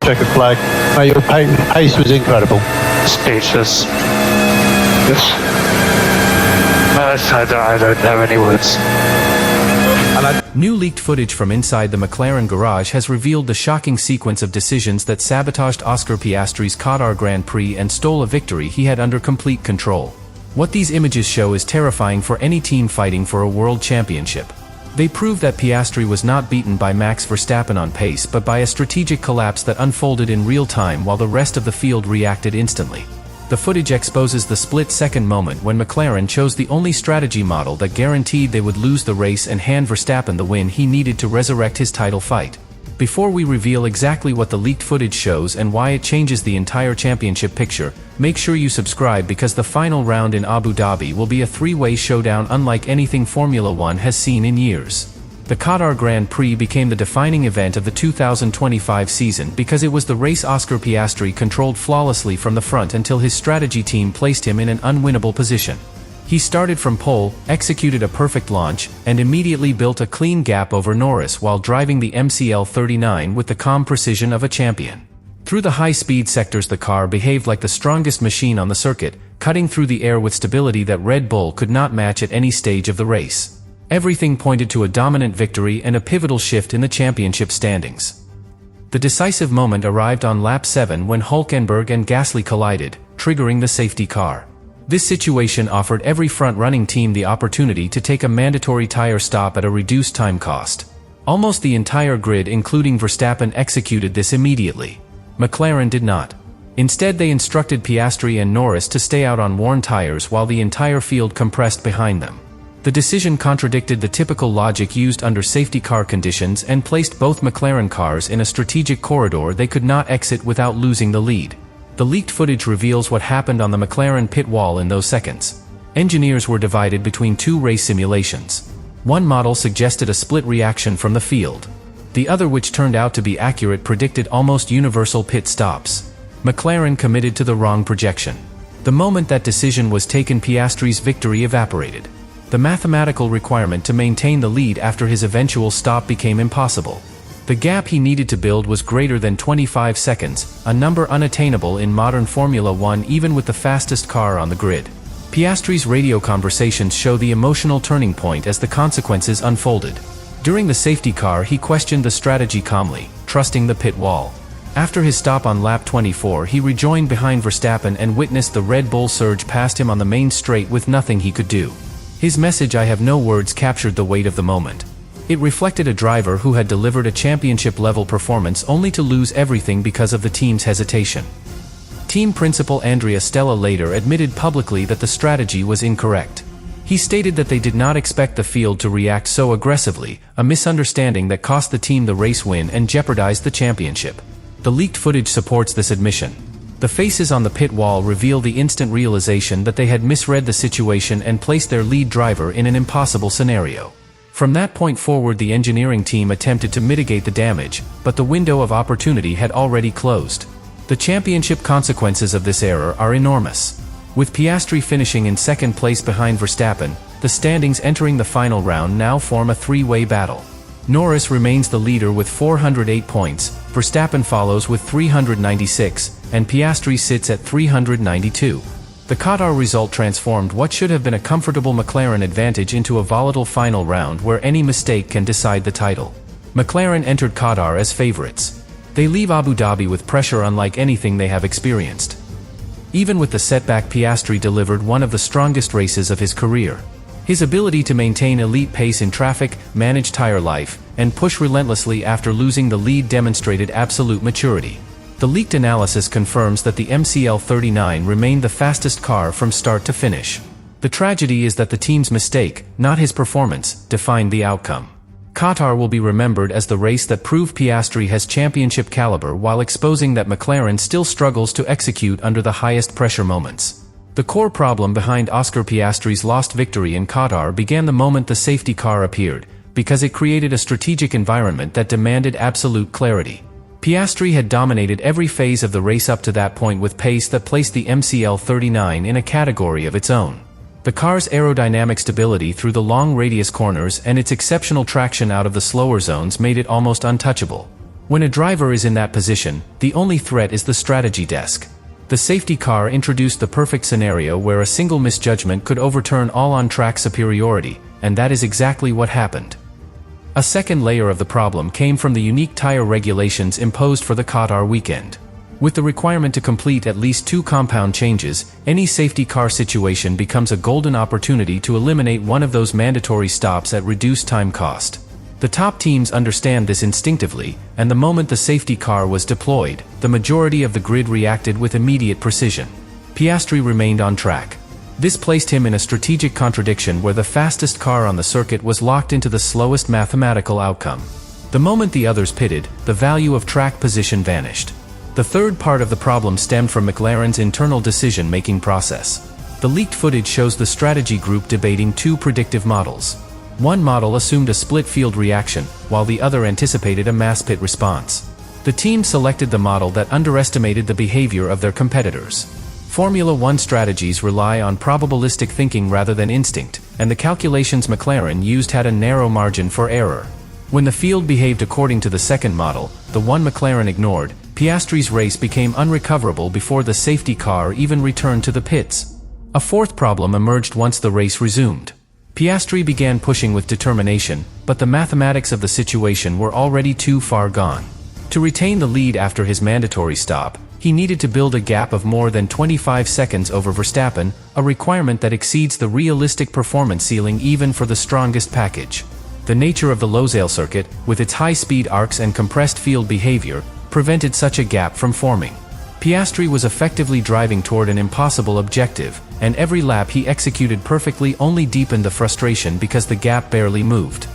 checkered flag. Mate, your pace was incredible. Speechless. I don't have any words. New leaked footage from inside the McLaren garage has revealed the shocking sequence of decisions that sabotaged Oscar Piastri's Qatar Grand Prix and stole a victory he had under complete control. What these images show is terrifying for any team fighting for a world championship. They prove that Piastri was not beaten by Max Verstappen on pace but by a strategic collapse that unfolded in real time while the rest of the field reacted instantly. The footage exposes the split-second moment when McLaren chose the only strategy model that guaranteed they would lose the race and hand Verstappen the win he needed to resurrect his title fight. Before we reveal exactly what the leaked footage shows and why it changes the entire championship picture, make sure you subscribe because the final round in Abu Dhabi will be a three-way showdown unlike anything Formula One has seen in years. The Qatar Grand Prix became the defining event of the 2025 season because it was the race Oscar Piastri controlled flawlessly from the front until his strategy team placed him in an unwinnable position. He started from pole, executed a perfect launch, and immediately built a clean gap over Norris while driving the MCL39 with the calm precision of a champion. Through the high-speed sectors the car behaved like the strongest machine on the circuit, cutting through the air with stability that Red Bull could not match at any stage of the race. Everything pointed to a dominant victory and a pivotal shift in the championship standings. The decisive moment arrived on lap 7 when Hülkenberg and Gasly collided, triggering the safety car. This situation offered every front-running team the opportunity to take a mandatory tire stop at a reduced time cost. Almost the entire grid including Verstappen executed this immediately. McLaren did not. Instead they instructed Piastri and Norris to stay out on worn tires while the entire field compressed behind them. The decision contradicted the typical logic used under safety car conditions and placed both McLaren cars in a strategic corridor they could not exit without losing the lead. The leaked footage reveals what happened on the McLaren pit wall in those seconds. Engineers were divided between two race simulations. One model suggested a split reaction from the field. The other, which turned out to be accurate, predicted almost universal pit stops. McLaren committed to the wrong projection. The moment that decision was taken, Piastri's victory evaporated. The mathematical requirement to maintain the lead after his eventual stop became impossible. The gap he needed to build was greater than 25 seconds, a number unattainable in modern Formula One even with the fastest car on the grid. Piastri's radio conversations show the emotional turning point as the consequences unfolded. During the safety car he questioned the strategy calmly, trusting the pit wall. After his stop on lap 24 he rejoined behind Verstappen and witnessed the Red Bull surge past him on the main straight with nothing he could do. His message, "I have no words," captured the weight of the moment. It reflected a driver who had delivered a championship-level performance only to lose everything because of the team's hesitation. Team principal Andrea Stella later admitted publicly that the strategy was incorrect. He stated that they did not expect the field to react so aggressively, a misunderstanding that cost the team the race win and jeopardized the championship. The leaked footage supports this admission. The faces on the pit wall reveal the instant realization that they had misread the situation and placed their lead driver in an impossible scenario. From that point forward the engineering team attempted to mitigate the damage, but the window of opportunity had already closed. The championship consequences of this error are enormous. With Piastri finishing in second place behind Verstappen, the standings entering the final round now form a three-way battle. Norris remains the leader with 408 points, Verstappen follows with 396, and Piastri sits at 392. The Qatar result transformed what should have been a comfortable McLaren advantage into a volatile final round where any mistake can decide the title. McLaren entered Qatar as favorites. They leave Abu Dhabi with pressure unlike anything they have experienced. Even with the setback, Piastri delivered one of the strongest races of his career. His ability to maintain elite pace in traffic, manage tire life, and push relentlessly after losing the lead demonstrated absolute maturity. The leaked analysis confirms that the MCL39 remained the fastest car from start to finish. The tragedy is that the team's mistake, not his performance, defined the outcome. Qatar will be remembered as the race that proved Piastri has championship caliber while exposing that McLaren still struggles to execute under the highest pressure moments. The core problem behind Oscar Piastri's lost victory in Qatar began the moment the safety car appeared, because it created a strategic environment that demanded absolute clarity. Piastri had dominated every phase of the race up to that point with pace that placed the MCL39 in a category of its own. The car's aerodynamic stability through the long radius corners and its exceptional traction out of the slower zones made it almost untouchable. When a driver is in that position, the only threat is the strategy desk. The safety car introduced the perfect scenario where a single misjudgment could overturn all on-track superiority, and that is exactly what happened. A second layer of the problem came from the unique tire regulations imposed for the Qatar weekend. With the requirement to complete at least 2 compound changes, any safety car situation becomes a golden opportunity to eliminate one of those mandatory stops at reduced time cost. The top teams understand this instinctively, and the moment the safety car was deployed, the majority of the grid reacted with immediate precision. Piastri remained on track. This placed him in a strategic contradiction where the fastest car on the circuit was locked into the slowest mathematical outcome. The moment the others pitted, the value of track position vanished. The third part of the problem stemmed from McLaren's internal decision-making process. The leaked footage shows the strategy group debating 2 predictive models. One model assumed a split-field reaction, while the other anticipated a mass pit response. The team selected the model that underestimated the behavior of their competitors. Formula One strategies rely on probabilistic thinking rather than instinct, and the calculations McLaren used had a narrow margin for error. When the field behaved according to the second model, the one McLaren ignored, Piastri's race became unrecoverable before the safety car even returned to the pits. A fourth problem emerged once the race resumed. Piastri began pushing with determination, but the mathematics of the situation were already too far gone. To retain the lead after his mandatory stop, he needed to build a gap of more than 25 seconds over Verstappen, a requirement that exceeds the realistic performance ceiling even for the strongest package. The nature of the Losail circuit, with its high-speed arcs and compressed field behavior, prevented such a gap from forming. Piastri was effectively driving toward an impossible objective, and every lap he executed perfectly only deepened the frustration because the gap barely moved.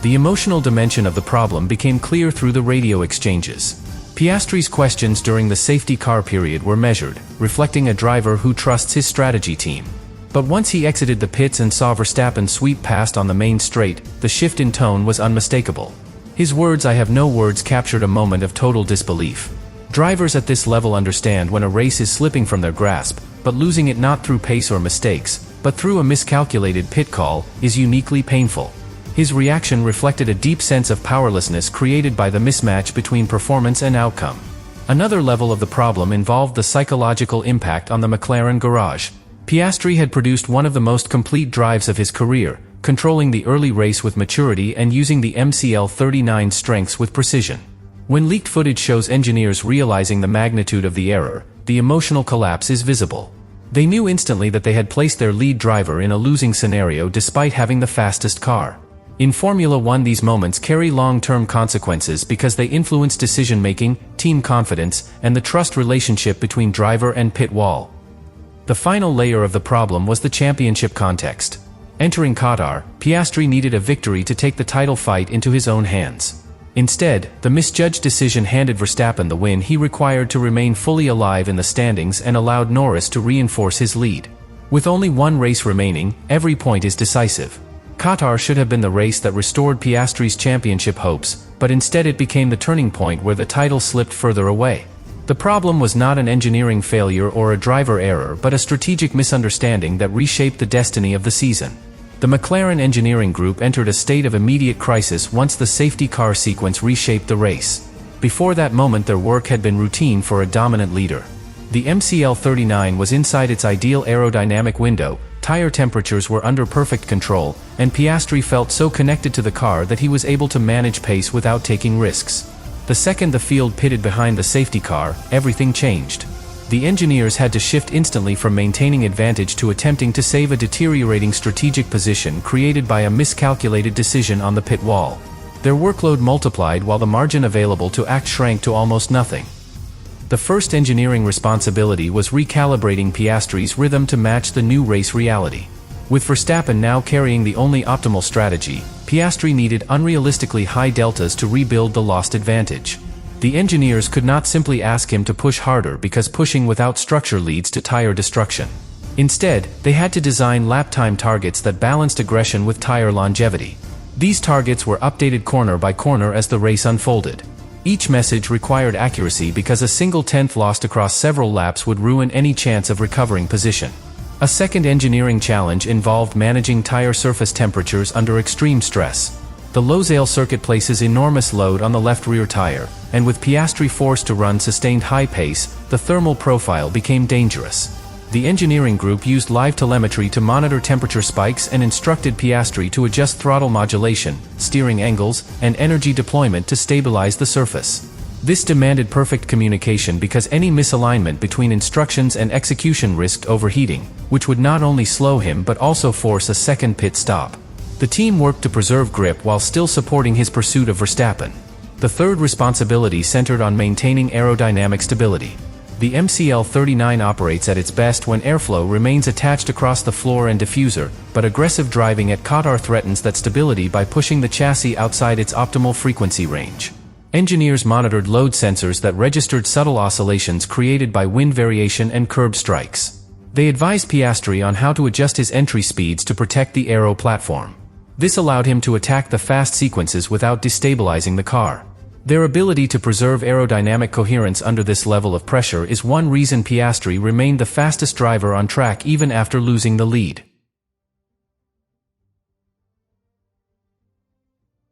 The emotional dimension of the problem became clear through the radio exchanges. Piastri's questions during the safety car period were measured, reflecting a driver who trusts his strategy team. But once he exited the pits and saw Verstappen sweep past on the main straight, the shift in tone was unmistakable. His words "I have no words" captured a moment of total disbelief. Drivers at this level understand when a race is slipping from their grasp, but losing it not through pace or mistakes, but through a miscalculated pit call, is uniquely painful. His reaction reflected a deep sense of powerlessness created by the mismatch between performance and outcome. Another level of the problem involved the psychological impact on the McLaren garage. Piastri had produced one of the most complete drives of his career, controlling the early race with maturity and using the MCL39 strengths with precision. When leaked footage shows engineers realizing the magnitude of the error, the emotional collapse is visible. They knew instantly that they had placed their lead driver in a losing scenario despite having the fastest car. In Formula One, these moments carry long-term consequences because they influence decision-making, team confidence, and the trust relationship between driver and pit wall. The final layer of the problem was the championship context. Entering Qatar, Piastri needed a victory to take the title fight into his own hands. Instead, the misjudged decision handed Verstappen the win he required to remain fully alive in the standings and allowed Norris to reinforce his lead. With only one race remaining, every point is decisive. Qatar should have been the race that restored Piastri's championship hopes, but instead it became the turning point where the title slipped further away. The problem was not an engineering failure or a driver error but a strategic misunderstanding that reshaped the destiny of the season. The McLaren engineering group entered a state of immediate crisis once the safety car sequence reshaped the race. Before that moment, their work had been routine for a dominant leader. The MCL39 was inside its ideal aerodynamic window, tire temperatures were under perfect control, and Piastri felt so connected to the car that he was able to manage pace without taking risks. The second the field pitted behind the safety car, everything changed. The engineers had to shift instantly from maintaining advantage to attempting to save a deteriorating strategic position created by a miscalculated decision on the pit wall. Their workload multiplied while the margin available to act shrank to almost nothing. The first engineering responsibility was recalibrating Piastri's rhythm to match the new race reality. With Verstappen now carrying the only optimal strategy, Piastri needed unrealistically high deltas to rebuild the lost advantage. The engineers could not simply ask him to push harder because pushing without structure leads to tire destruction. Instead, they had to design lap time targets that balanced aggression with tire longevity. These targets were updated corner by corner as the race unfolded. Each message required accuracy because a single tenth lost across several laps would ruin any chance of recovering position. A second engineering challenge involved managing tire surface temperatures under extreme stress. The Losail circuit places enormous load on the left rear tire, and with Piastri forced to run sustained high pace, the thermal profile became dangerous. The engineering group used live telemetry to monitor temperature spikes and instructed Piastri to adjust throttle modulation, steering angles, and energy deployment to stabilize the surface. This demanded perfect communication because any misalignment between instructions and execution risked overheating, which would not only slow him but also force a second pit stop. The team worked to preserve grip while still supporting his pursuit of Verstappen. The third responsibility centered on maintaining aerodynamic stability. The MCL-39 operates at its best when airflow remains attached across the floor and diffuser, but aggressive driving at Qatar threatens that stability by pushing the chassis outside its optimal frequency range. Engineers monitored load sensors that registered subtle oscillations created by wind variation and curb strikes. They advised Piastri on how to adjust his entry speeds to protect the aero platform. This allowed him to attack the fast sequences without destabilizing the car. Their ability to preserve aerodynamic coherence under this level of pressure is one reason Piastri remained the fastest driver on track even after losing the lead.